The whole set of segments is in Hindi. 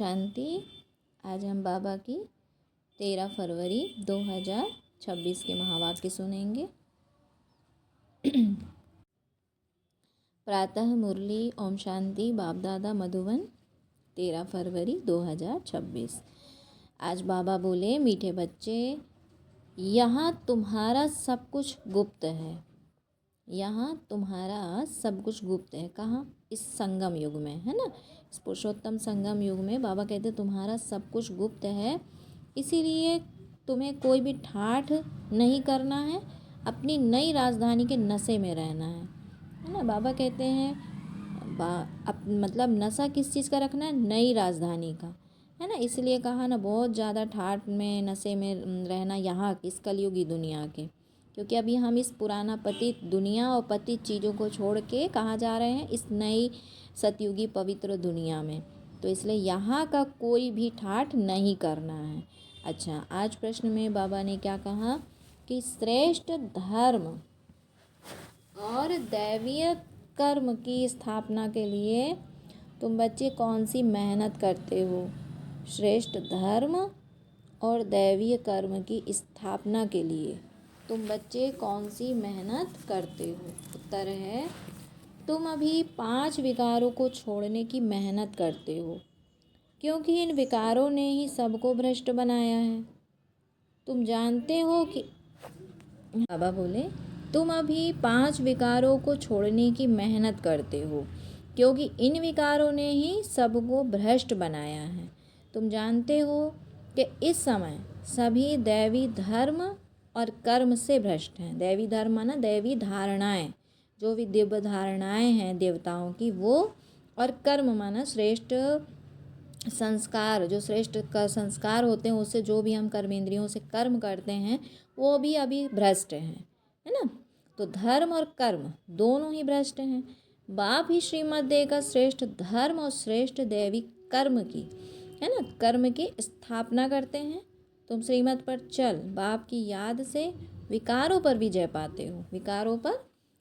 शांति। आज हम बाबा की 13 फरवरी 2026 के महावाक्य सुनेंगे। प्रातः मुरली ओम शांति बाप दादा मधुबन 13 फरवरी 2026। आज बाबा बोले, मीठे बच्चे, यहाँ तुम्हारा सब कुछ गुप्त है। यहाँ तुम्हारा सब कुछ गुप्त है। कहाँ? इस संगम युग में, है ना। इस पुरुषोत्तम संगम युग में बाबा कहते तुम्हारा सब कुछ गुप्त है, इसीलिए तुम्हें कोई भी ठाठ नहीं करना है, अपनी नई राजधानी के नशे में रहना है ना। बाबा कहते हैं मतलब नशा किस चीज़ का रखना है? नई राजधानी का, है ना। इसलिए कहा ना, बहुत ज़्यादा ठाठ में नशे में रहना यहाँ इस कलयुगी दुनिया के, क्योंकि अभी हम इस पुराना पतित दुनिया और पतित चीज़ों को छोड़ के कहाँ जा रहे हैं? इस नई सतयुगी पवित्र दुनिया में। तो इसलिए यहाँ का कोई भी ठाठ नहीं करना है। अच्छा, आज प्रश्न में बाबा ने क्या कहा कि श्रेष्ठ धर्म और दैवीय कर्म की स्थापना के लिए तुम बच्चे कौन सी मेहनत करते हो? श्रेष्ठ धर्म और दैवीय कर्म की स्थापना के लिए तुम बच्चे कौन सी मेहनत करते हो? उत्तर है, तुम अभी 5 विकारों को छोड़ने की मेहनत करते हो, क्योंकि इन विकारों ने ही सबको भ्रष्ट बनाया है। तुम जानते हो कि बाबा बोले, तुम अभी 5 विकारों को छोड़ने की मेहनत करते हो, क्योंकि इन विकारों ने ही सबको भ्रष्ट बनाया है। तुम जानते हो कि इस समय सभी दैवी धर्म और कर्म से भ्रष्ट हैं। दैवी धर्म माना दैवी धारणाएं, जो भी दिव्य धारणाएं हैं देवताओं की, वो, और कर्म माना श्रेष्ठ संस्कार, जो श्रेष्ठ संस्कार होते हैं, उससे जो भी हम कर्मेंद्रियों से कर्म करते हैं वो भी अभी भ्रष्ट हैं, है ना। तो धर्म और कर्म दोनों ही भ्रष्ट हैं। बाप ही श्रीमद् देगा श्रेष्ठ धर्म और श्रेष्ठ दैवी कर्म की, है ना, कर्म की स्थापना करते हैं। तुम श्रीमत पर चल बाप की याद से विकारों पर विजय पाते हो। विकारों पर?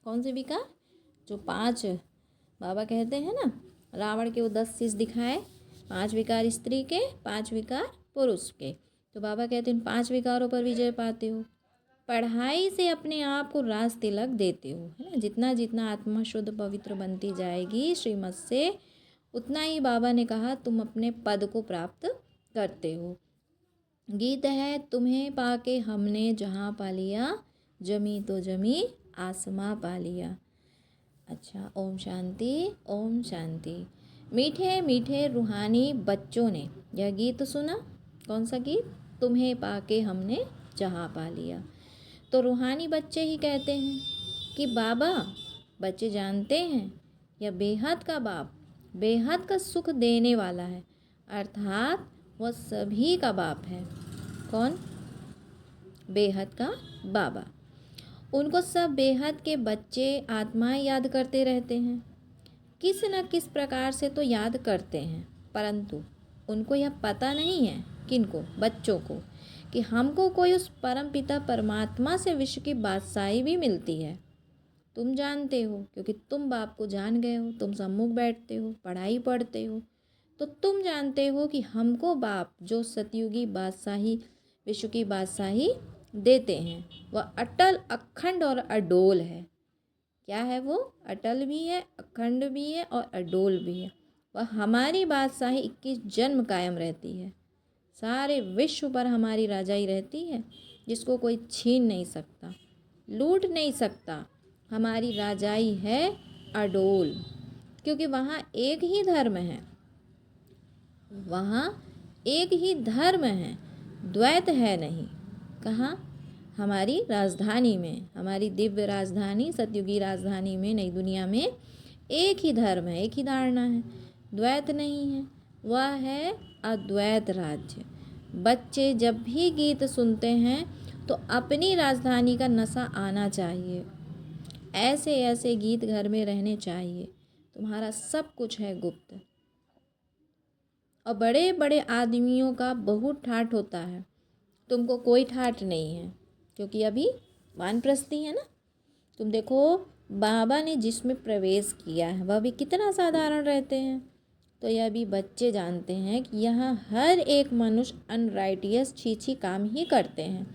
कौन से विकार? जो 5 बाबा कहते हैं ना, रावण के वो 10 शीश दिखाए, 5 विकार स्त्री के, 5 विकार पुरुष के। तो बाबा कहते हैं इन 5 विकारों पर विजय पाते हो। पढ़ाई से अपने आप को राज तिलक देते हो, है ना। जितना जितना आत्मा शुद्ध पवित्र बनती जाएगी श्रीमत से, उतना ही बाबा ने कहा तुम अपने पद को प्राप्त करते हो। गीत है, तुम्हें पाके हमने जहाँ पा लिया, जमी तो जमी आसमां पा लिया। अच्छा, ओम शांति ओम शांति। मीठे मीठे रूहानी बच्चों ने यह गीत सुना। कौन सा गीत? तुम्हें पाके हमने जहाँ पा लिया। तो रूहानी बच्चे ही कहते हैं कि बाबा, बच्चे जानते हैं यह बेहद का बाप बेहद का सुख देने वाला है, अर्थात वह सभी का बाप है। कौन? बेहद का बाबा। उनको सब बेहद के बच्चे आत्माएं याद करते रहते हैं, किस न किस प्रकार से तो याद करते हैं, परंतु उनको यह पता नहीं है, किनको? बच्चों को, कि हमको कोई उस परम पिता परमात्मा से विश्व की बादशाही भी मिलती है। तुम जानते हो, क्योंकि तुम बाप को जान गए हो, तुम सम्मुख बैठते हो, पढ़ाई पढ़ते हो, तो तुम जानते हो कि हमको बाप जो सतयुगी बादशाही, विश्व की बादशाही देते हैं, वह अटल अखंड और अडोल है। क्या है वो? अटल भी है, अखंड भी है और अडोल भी है। वह हमारी बादशाही 21 जन्म कायम रहती है। सारे विश्व पर हमारी राजाई रहती है, जिसको कोई छीन नहीं सकता, लूट नहीं सकता। हमारी राजाई है अडोल, क्योंकि वहाँ एक ही धर्म है, वहाँ एक ही धर्म है, द्वैत है नहीं। कहाँ? हमारी राजधानी में, हमारी दिव्य राजधानी सतयुगी राजधानी में, नई दुनिया में एक ही धर्म है, एक ही धारणा है, द्वैत नहीं है। वह है अद्वैत राज्य। बच्चे जब भी गीत सुनते हैं तो अपनी राजधानी का नशा आना चाहिए। ऐसे ऐसे गीत घर में रहने चाहिए। तुम्हारा सब कुछ है गुप्त। और बड़े बड़े आदमियों का बहुत ठाठ होता है, तुमको कोई ठाठ नहीं है, क्योंकि अभी वानप्रस्थी है ना। तुम देखो, बाबा ने जिसमें प्रवेश किया है वह भी कितना साधारण रहते हैं। तो यह भी बच्चे जानते हैं कि यहाँ हर एक मनुष्य अनराइटियस छीछी काम ही करते हैं,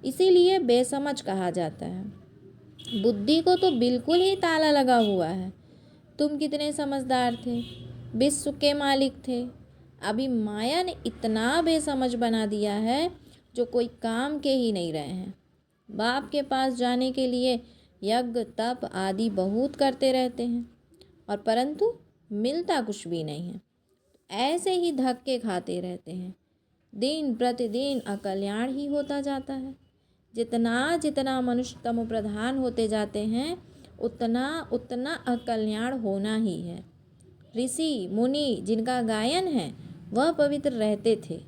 इसीलिए बेसमझ कहा जाता है। बुद्धि को तो बिल्कुल ही ताला लगा हुआ है। तुम कितने समझदार थे, विश्व के मालिक थे, अभी माया ने इतना बेसमझ बना दिया है जो कोई काम के ही नहीं रहे हैं। बाप के पास जाने के लिए यज्ञ तप आदि बहुत करते रहते हैं और परंतु मिलता कुछ भी नहीं है। ऐसे ही धक्के खाते रहते हैं, दिन प्रतिदिन अकल्याण ही होता जाता है। जितना जितना मनुष्य तमो प्रधान होते जाते हैं उतना उतना अकल्याण होना ही है। ऋषि मुनि जिनका गायन है वह पवित्र रहते थे,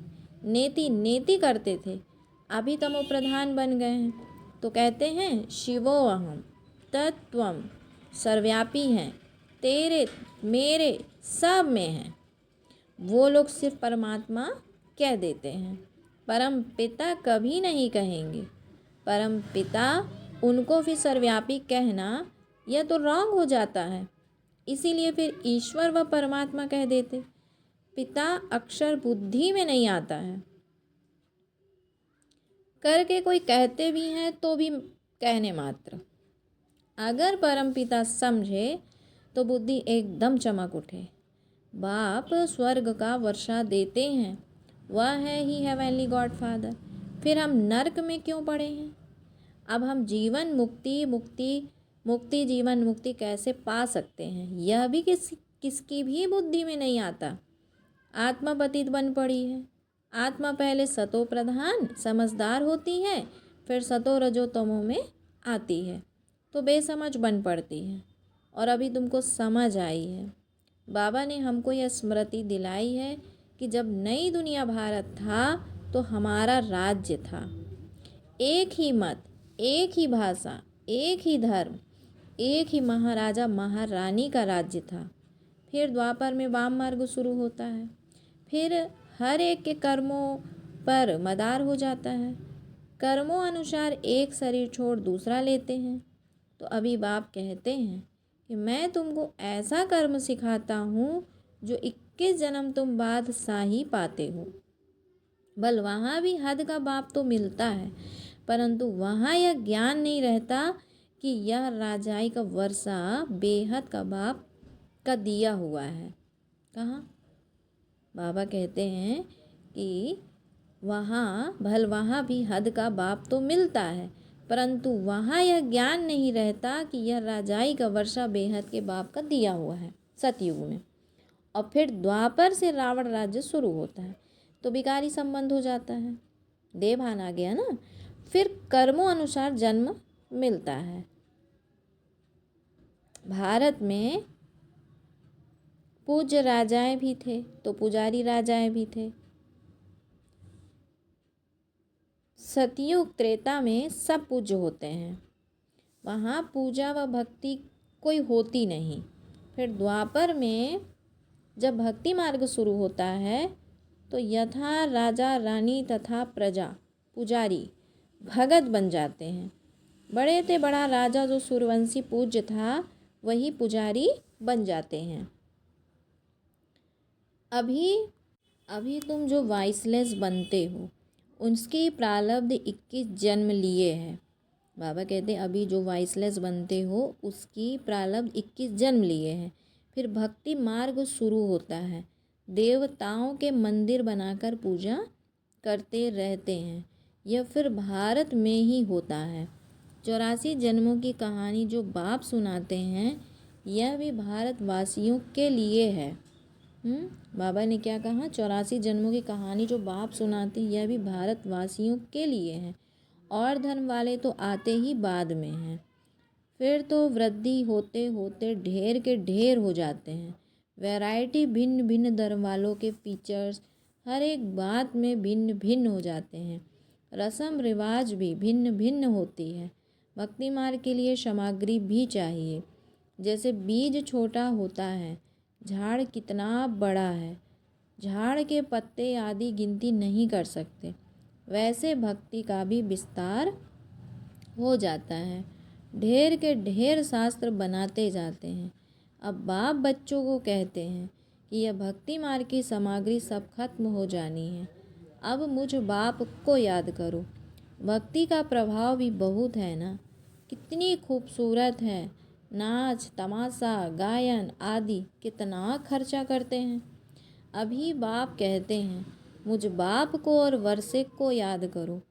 नेति नेति करते थे, अभी तमो प्रधान बन गए हैं तो कहते हैं शिवो अहम तत्वम, सर्वव्यापी हैं, तेरे मेरे सब में हैं। वो लोग सिर्फ परमात्मा कह देते हैं, परम पिता कभी नहीं कहेंगे। परम पिता उनको फिर सर्वव्यापी कहना यह तो रॉन्ग हो जाता है, इसीलिए फिर ईश्वर व परमात्मा कह देते। पिता अक्षर बुद्धि में नहीं आता है, करके कोई कहते भी हैं तो भी कहने मात्र। अगर परम पिता समझे तो बुद्धि एकदम चमक उठे। बाप स्वर्ग का वर्षा देते हैं, वह है ही हेवनली गॉड फादर, फिर हम नरक में क्यों पड़े हैं? अब हम जीवन मुक्ति मुक्ति मुक्ति जीवन मुक्ति कैसे पा सकते हैं, यह भी किसकी भी बुद्धि में नहीं आता। आत्मा पतित बन पड़ी है। आत्मा पहले सतो प्रधान समझदार होती है, फिर सतो रजो तमो में आती है तो बेसमझ बन पड़ती है, और अभी तुमको समझ आई है। बाबा ने हमको यह स्मृति दिलाई है कि जब नई दुनिया भारत था तो हमारा राज्य था। एक ही मत, एक ही भाषा, एक ही धर्म, एक ही महाराजा महारानी का राज्य था। फिर द्वापर में वाम मार्ग शुरू होता है, फिर हर एक के कर्मों पर मदार हो जाता है। कर्मों अनुसार एक शरीर छोड़ दूसरा लेते हैं। तो अभी बाप कहते हैं कि मैं तुमको ऐसा कर्म सिखाता हूँ जो 21 जन्म तुम बादशाही पाते हो। बल वहाँ भी हद का बाप तो मिलता है, परंतु वहाँ यह ज्ञान नहीं रहता कि यह राजाई का वर्षा बेहद का बाप का दिया हुआ है। कहाँ? बाबा कहते हैं कि वहाँ भी हद का बाप तो मिलता है, परंतु वहाँ यह ज्ञान नहीं रहता कि यह राजाई का वर्षा बेहद के बाप का दिया हुआ है सतयुग में। और फिर द्वापर से रावण राज्य शुरू होता है तो विकारी संबंध हो जाता है, देवभान आ गया ना। फिर कर्मों अनुसार जन्म मिलता है। भारत में पूज्य राजाएं भी थे तो पुजारी राजाएं भी थे। सतयुग त्रेता में सब पूज्य होते हैं, वहाँ पूजा व भक्ति कोई होती नहीं। फिर द्वापर में जब भक्ति मार्ग शुरू होता है तो यथा राजा रानी तथा प्रजा पुजारी भगत बन जाते हैं। बड़े से बड़ा राजा जो सूर्यवंशी पूज्य था वही पुजारी बन जाते हैं। अभी तुम जो वाइसलेस बनते हो उसकी प्रारब्ध 21 जन्म लिए हैं। बाबा कहते हैं अभी जो वाइसलेस बनते हो उसकी प्रारब्ध 21 जन्म लिए हैं। फिर भक्ति मार्ग शुरू होता है, देवताओं के मंदिर बनाकर पूजा करते रहते हैं। यह फिर भारत में ही होता है। 84 जन्मों की कहानी जो बाप सुनाते हैं यह भी भारतवासियों के लिए है। बाबा ने क्या कहा? 84 जन्मों की कहानी जो बाप सुनाते हैं यह भी भारतवासियों के लिए है, और धर्म वाले तो आते ही बाद में हैं। फिर तो वृद्धि होते होते ढेर के ढेर हो जाते हैं। वैरायटी भिन्न भिन्न धर्म वालों के फीचर्स हर एक बात में भिन्न भिन्न हो जाते हैं। रस्म रिवाज भी भिन्न भिन्न होती है। भक्ति मार्ग के लिए सामग्री भी चाहिए। जैसे बीज छोटा होता है, झाड़ कितना बड़ा है, झाड़ के पत्ते आदि गिनती नहीं कर सकते, वैसे भक्ति का भी विस्तार हो जाता है। ढेर के ढेर शास्त्र बनाते जाते हैं। अब बाप बच्चों को कहते हैं कि यह भक्ति मार्ग की सामग्री सब खत्म हो जानी है। अब मुझ बाप को याद करो। भक्ति का प्रभाव भी बहुत है ना, कितनी खूबसूरत है। नाच तमाशा गायन आदि कितना खर्चा करते हैं। अभी बाप कहते हैं मुझ बाप को और वर्षे को याद करो।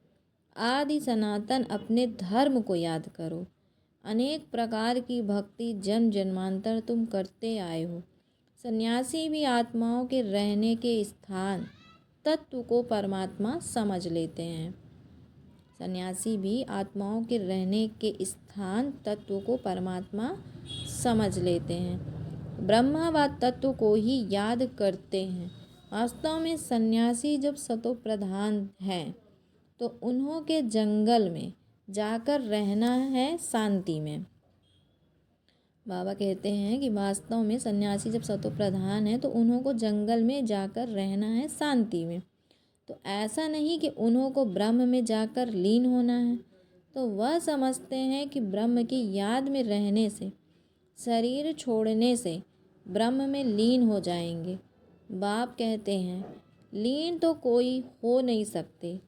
आदि सनातन अपने धर्म को याद करो। अनेक प्रकार की भक्ति जन्म जन्मांतर तुम करते आए हो। सन्यासी भी आत्माओं के रहने के स्थान तत्व को परमात्मा समझ लेते हैं। सन्यासी भी आत्माओं के रहने के स्थान तत्व को परमात्मा समझ लेते हैं। ब्रह्मा व तत्व को ही याद करते हैं। वास्तव में सन्यासी जब सतो प्रधान हैं तो उन्हों के जंगल में जाकर रहना है शांति में। बाबा कहते हैं कि वास्तव में सन्यासी जब सतो प्रधान है तो उन्हों को जंगल में जाकर रहना है शांति में। तो ऐसा नहीं कि उन्हों को ब्रह्म में जाकर लीन होना है। तो वह समझते हैं कि ब्रह्म की याद में रहने से, शरीर छोड़ने से ब्रह्म में लीन हो जाएंगे। बाप कहते हैं लीन तो कोई हो नहीं सकते।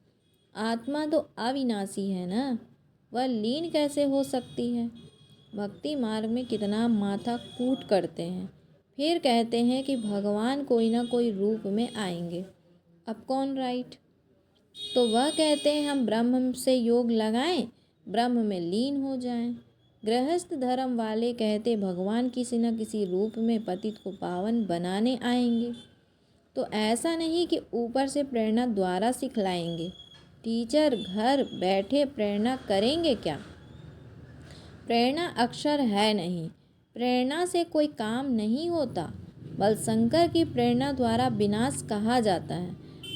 आत्मा तो अविनाशी है ना, वह लीन कैसे हो सकती है। भक्ति मार्ग में कितना माथा कूट करते हैं, फिर कहते हैं कि भगवान कोई ना कोई रूप में आएंगे। अब कौन राइट। तो वह कहते हैं हम ब्रह्म से योग लगाएं, ब्रह्म में लीन हो जाएं। गृहस्थ धर्म वाले कहते भगवान किसी न किसी रूप में पतित को पावन बनाने आएंगे। तो ऐसा नहीं कि ऊपर से प्रेरणा द्वारा सिखलाएंगे। टीचर घर बैठे प्रेरणा करेंगे क्या। प्रेरणा अक्षर है नहीं, प्रेरणा से कोई काम नहीं होता। बलशंकर की प्रेरणा द्वारा विनाश कहा जाता है,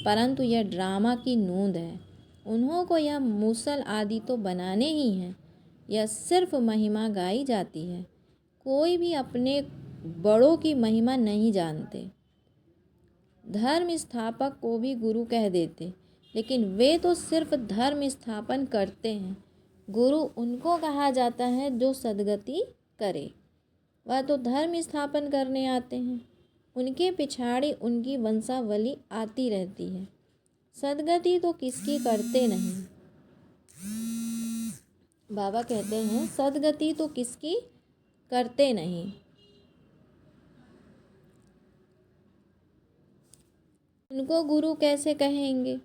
परंतु यह ड्रामा की नूंद है। उन्हों को यह मूसल आदि तो बनाने ही हैं। यह सिर्फ महिमा गाई जाती है। कोई भी अपने बड़ों की महिमा नहीं जानते। धर्म स्थापक को भी गुरु कह देते, लेकिन वे तो सिर्फ धर्म स्थापन करते हैं। गुरु उनको कहा जाता है जो सद्गति करे। वह तो धर्म स्थापन करने आते हैं, उनके पिछाड़ी उनकी वंशावली आती रहती है। सद्गति तो किसकी करते नहीं। बाबा कहते हैं सद्गति तो किसकी करते नहीं। उनको गुरु कैसे कहेंगे।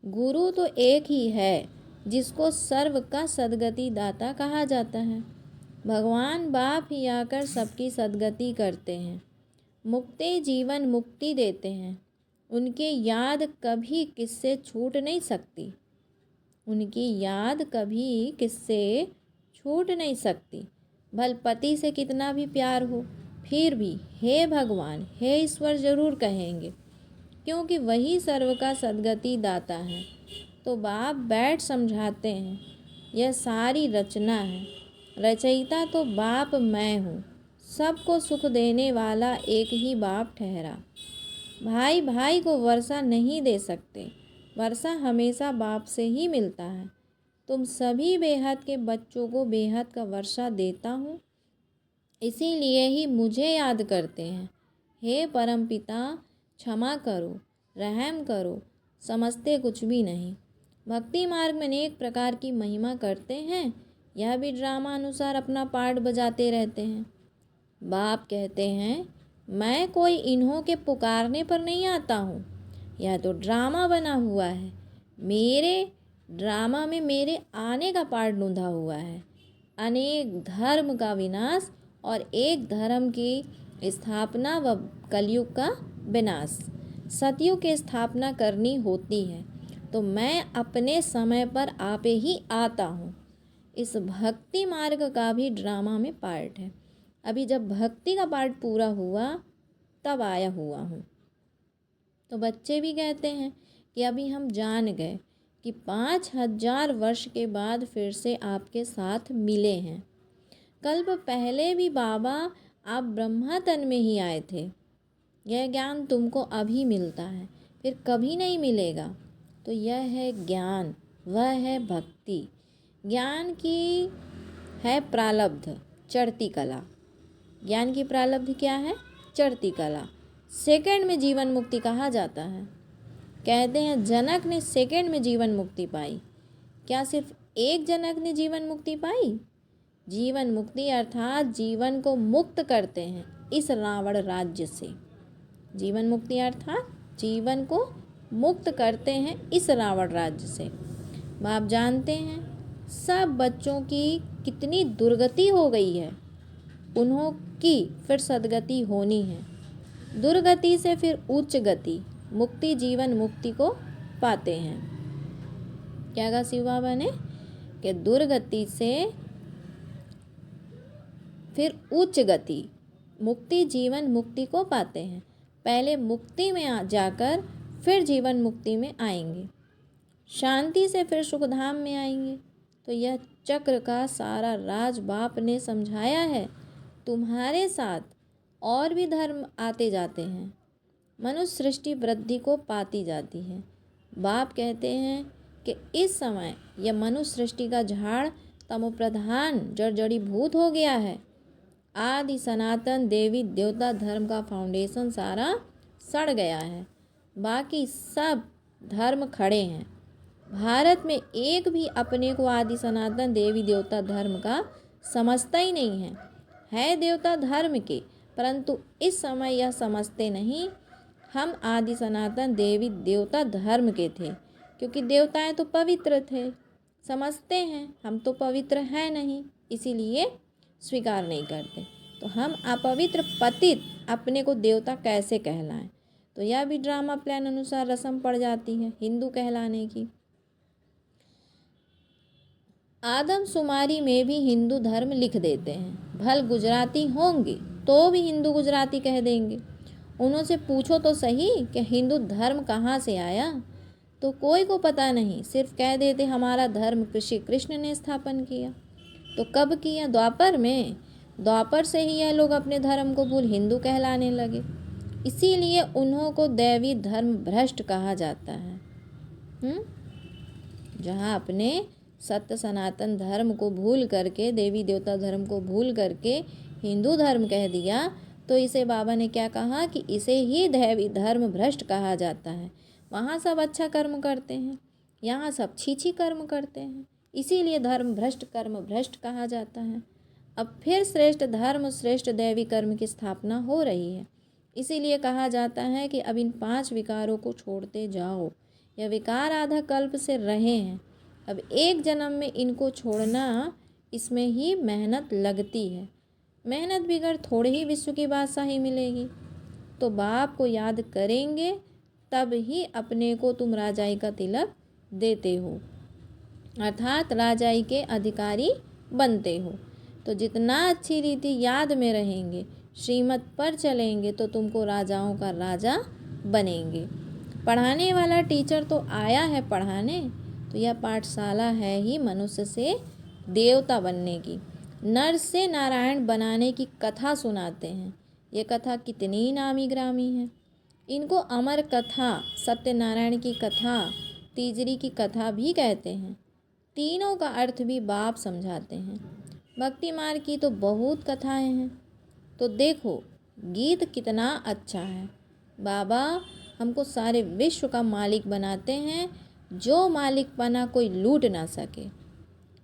गुरु तो एक ही है जिसको सर्व का सद्गति दाता कहा जाता है। भगवान बाप ही आकर सबकी सद्गति करते हैं, मुक्ति जीवन मुक्ति देते हैं। उनकी याद कभी किससे छूट नहीं सकती। उनकी याद कभी किससे छूट नहीं सकती। भल पति से कितना भी प्यार हो, फिर भी हे भगवान हे ईश्वर ज़रूर कहेंगे, क्योंकि वही सर्व का सद्गति दाता है। तो बाप बैठ समझाते हैं यह सारी रचना है। रचयिता तो बाप मैं हूँ। सबको सुख देने वाला एक ही बाप ठहरा। भाई भाई को वर्षा नहीं दे सकते, वर्षा हमेशा बाप से ही मिलता है। तुम सभी बेहद के बच्चों को बेहद का वर्षा देता हूँ, इसीलिए ही मुझे याद करते हैं। हे परमपिता क्षमा करो, रहम करो, समझते कुछ भी नहीं। भक्ति मार्ग में अनेक प्रकार की महिमा करते हैं, यह भी ड्रामा अनुसार अपना पार्ट बजाते रहते हैं। बाप कहते हैं मैं कोई इन्हों के पुकारने पर नहीं आता हूँ, यह तो ड्रामा बना हुआ है। मेरे ड्रामा में मेरे आने का पार्ट ढूंढा हुआ है। अनेक धर्म का विनाश और एक धर्म की स्थापना व कलयुग का विनाश। सतयुग की स्थापना करनी होती है, तो मैं अपने समय पर आपे ही आता हूँ। इस भक्ति मार्ग का भी ड्रामा में पार्ट है। अभी जब भक्ति का पार्ट पूरा हुआ तब आया हुआ हूँ। तो बच्चे भी कहते हैं कि अभी हम जान गए कि 5000 वर्ष के बाद फिर से आपके साथ मिले हैं। कल्प पहले भी बाबा आप ब्रह्मा तन में ही आए थे। यह ज्ञान तुमको अभी मिलता है, फिर कभी नहीं मिलेगा। तो यह है ज्ञान, वह है भक्ति। ज्ञान की है प्रारब्ध चढ़ती कला। ज्ञान की प्रारब्ध क्या है? चढ़ती कला। सेकंड में जीवन मुक्ति कहा जाता है। कहते हैं जनक ने सेकंड में जीवन मुक्ति पाई। क्या सिर्फ एक जनक ने जीवन मुक्ति पाई? जीवन मुक्ति अर्थात जीवन को मुक्त करते हैं इस रावण राज्य से। जीवन मुक्ति अर्थात जीवन को मुक्त करते हैं इस रावण राज्य से। आप जानते हैं सब बच्चों की कितनी दुर्गति हो गई है, उन्हों की फिर सद्गति होनी है। दुर्गति से फिर उच्च गति, मुक्ति जीवन मुक्ति को पाते हैं। क्या कहा शिव बाबा ने कि दुर्गति से फिर उच्च गति, मुक्ति जीवन मुक्ति को पाते हैं। पहले मुक्ति में जाकर फिर जीवन मुक्ति में आएंगे, शांति से फिर सुखधाम में आएंगे। तो यह चक्र का सारा राज बाप ने समझाया है। तुम्हारे साथ और भी धर्म आते जाते हैं, मनुष्य सृष्टि वृद्धि को पाती जाती है। बाप कहते हैं कि इस समय यह मनुष्य सृष्टि का झाड़ तमोप्रधान जड़जड़ीभूत हो गया है। आदि सनातन देवी देवता धर्म का फाउंडेशन सारा सड़ गया है, बाकी सब धर्म खड़े हैं। भारत में एक भी अपने को आदि सनातन देवी देवता धर्म का समझता ही नहीं है देवता धर्म के, परंतु इस समय यह समझते नहीं हम आदि सनातन देवी देवता धर्म के थे, क्योंकि देवताएं तो पवित्र थे। समझते हैं हम तो पवित्र हैं नहीं, इसीलिए स्वीकार नहीं करते। तो हम अपवित्र पतित अपने को देवता कैसे कहलाएं? तो यह भी ड्रामा प्लान अनुसार रस्म पड़ जाती है हिंदू कहलाने की। आदमशुमारी में भी हिंदू धर्म लिख देते हैं। भल गुजराती होंगे तो भी हिंदू गुजराती कह देंगे। उन्होंने पूछो तो सही कि हिंदू धर्म कहाँ से आया, तो कोई को पता नहीं, सिर्फ कह देते हमारा धर्म श्री कृष्ण ने स्थापन किया। तो कब किया? द्वापर में। द्वापर से ही यह लोग अपने धर्म को भूल हिंदू कहलाने लगे। इसीलिए उन्हों को दैवी धर्म भ्रष्ट कहा जाता है। जहाँ अपने सत्य सनातन धर्म को भूल करके, देवी देवता धर्म को भूल करके हिंदू धर्म कह दिया, तो इसे बाबा ने क्या कहा कि इसे ही दैवी धर्म भ्रष्ट कहा जाता है। वहाँ सब अच्छा कर्म करते हैं, यहाँ सब छीछी कर्म करते हैं, इसीलिए धर्म भ्रष्ट कर्म भ्रष्ट कहा जाता है। अब फिर श्रेष्ठ धर्म श्रेष्ठ दैवी कर्म की स्थापना हो रही है। इसीलिए कहा जाता है कि अब इन 5 विकारों को छोड़ते जाओ। यह विकार आधा कल्प से रहे हैं, अब एक जन्म में इनको छोड़ना, इसमें ही मेहनत लगती है। मेहनत बिगड़ थोड़ी ही विश्व की बादशाही मिलेगी। तो बाप को याद करेंगे तब ही अपने को तुम राजाई का तिलक देते हो, अर्थात राजाई के अधिकारी बनते हो। तो जितना अच्छी रीति याद में रहेंगे, श्रीमत पर चलेंगे, तो तुमको राजाओं का राजा बनेंगे। पढ़ाने वाला टीचर तो आया है पढ़ाने, तो यह पाठशाला है ही मनुष्य से देवता बनने की, नर से नारायण बनाने की कथा सुनाते हैं। ये कथा कितनी नामी ग्रामी है। इनको अमर कथा, सत्यनारायण की कथा, तीजरी की कथा भी कहते हैं। तीनों का अर्थ भी बाप समझाते हैं। भक्ति मार्ग की तो बहुत कथाएं हैं। तो देखो गीत कितना अच्छा है। बाबा हमको सारे विश्व का मालिक बनाते हैं, जो मालिकपना कोई लूट ना सके,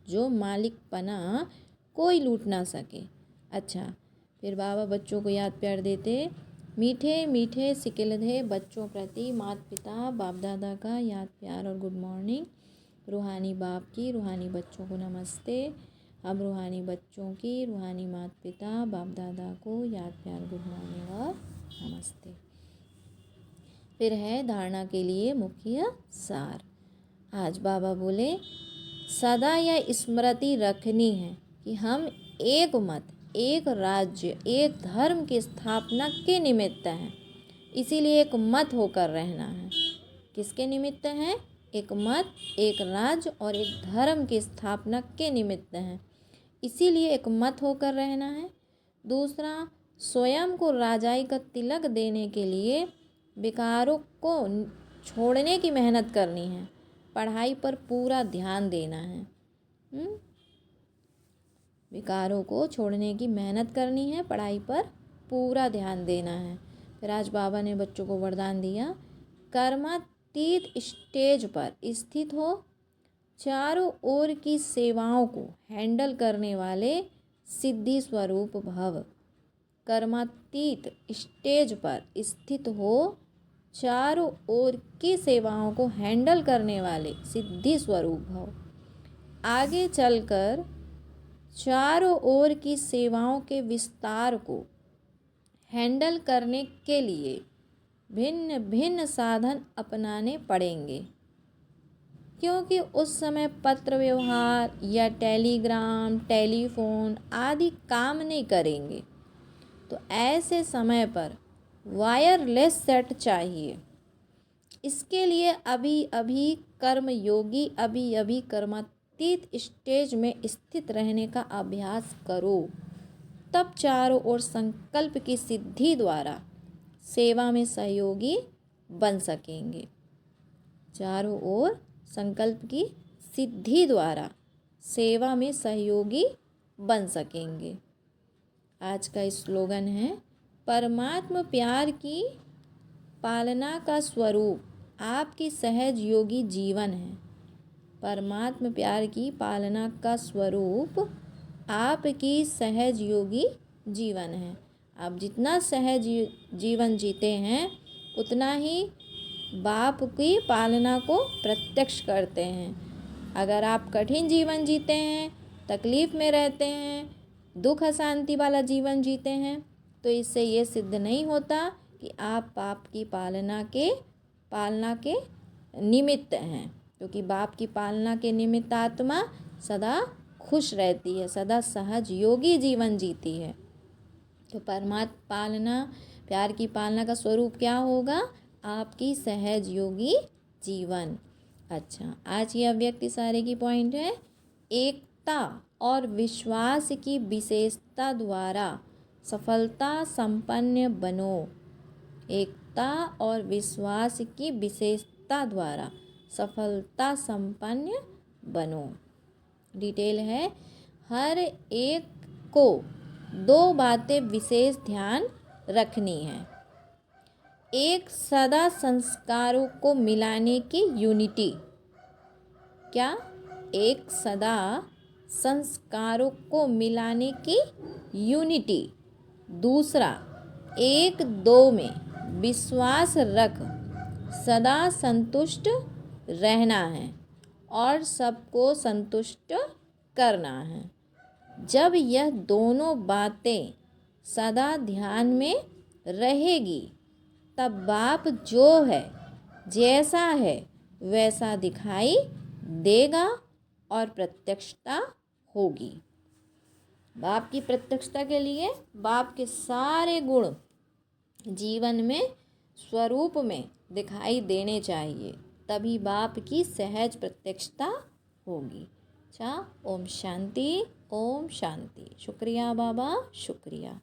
जो मालिकपना कोई लूट ना सके। अच्छा, फिर बाबा बच्चों को याद प्यार देते, मीठे मीठे सिकिलधे बच्चों प्रति माता पिता बाप दादा का याद प्यार और गुड मॉर्निंग। रूहानी बाप की रूहानी बच्चों को नमस्ते। हम रूहानी बच्चों की रूहानी माता पिता बाप दादा को याद प्यार गुड मॉर्निंग और नमस्ते। फिर है धारणा के लिए मुख्य सार। आज बाबा बोले सदा यह स्मृति रखनी है कि हम एक मत, एक राज्य, एक धर्म की स्थापना के निमित्त हैं। इसीलिए एक मत होकर रहना है। किसके निमित्त हैं? एक मत, एक राज्य और एक धर्म की स्थापना के निमित्त हैं। इसीलिए एक मत होकर रहना है। दूसरा, स्वयं को राजाई का तिलक देने के लिए विकारों को छोड़ने की मेहनत करनी है। पढ़ाई पर पूरा ध्यान देना है। विकारों को छोड़ने की मेहनत करनी है, पढ़ाई पर पूरा ध्यान देना है। फिर आज बाबा ने बच्चों को वरदान दिया, कर्मातीत स्टेज पर स्थित हो, चारों ओर की सेवाओं को हैंडल करने वाले सिद्धि स्वरूप भव। कर्मातीत स्टेज पर स्थित हो, चारों ओर की सेवाओं को हैंडल करने वाले सिद्धि स्वरूप भव। आगे चलकर चारों ओर की सेवाओं के विस्तार को हैंडल करने के लिए भिन्न भिन्न साधन अपनाने पड़ेंगे, क्योंकि उस समय पत्र व्यवहार या टेलीग्राम, टेलीफोन आदि काम नहीं करेंगे। तो ऐसे समय पर वायरलेस सेट चाहिए। इसके लिए अभी अभी कर्मयोगी अभी अभी कर्मातीत स्टेज में स्थित रहने का अभ्यास करो, तब चारों ओर संकल्प की सिद्धि द्वारा सेवा में सहयोगी बन सकेंगे। चारों ओर संकल्प की सिद्धि द्वारा सेवा में सहयोगी बन सकेंगे। आज का स्लोगन है, परमात्म प्यार की पालना का स्वरूप आपकी सहज योगी जीवन है। परमात्म प्यार की पालना का स्वरूप आपकी सहज योगी जीवन है। आप जितना सहज जीवन जीते हैं उतना ही बाप की पालना को प्रत्यक्ष करते हैं। अगर आप कठिन जीवन जीते हैं, तकलीफ़ में रहते हैं, दुख अशांति वाला जीवन जीते हैं, तो इससे ये सिद्ध नहीं होता कि आप बाप की पालना के निमित्त हैं, क्योंकि बाप की पालना के निमित्त आत्मा सदा खुश रहती है, सदा सहज योगी जीवन जीती है। तो परमात्मा पालना, प्यार की पालना का स्वरूप क्या होगा? आपकी सहज योगी जीवन। अच्छा, आज ये अव्यक्ति सारे की पॉइंट है, एकता और विश्वास की विशेषता द्वारा सफलता संपन्न बनो। एकता और विश्वास की विशेषता द्वारा सफलता संपन्न बनो। डिटेल है, हर एक को दो बातें विशेष ध्यान रखनी है। एक, सदा संस्कारों को मिलाने की यूनिटी। क्या? एक, सदा संस्कारों को मिलाने की यूनिटी। दूसरा, एक दो में विश्वास रख सदा संतुष्ट रहना है और सबको संतुष्ट करना है। जब यह दोनों बातें सदा ध्यान में रहेगी, तब बाप जो है, जैसा है वैसा दिखाई देगा और प्रत्यक्षता होगी। बाप की प्रत्यक्षता के लिए बाप के सारे गुण जीवन में स्वरूप में दिखाई देने चाहिए, तभी बाप की सहज प्रत्यक्षता होगी। अच्छा, ओम शांति, ओम शांति। शुक्रिया बाबा, शुक्रिया।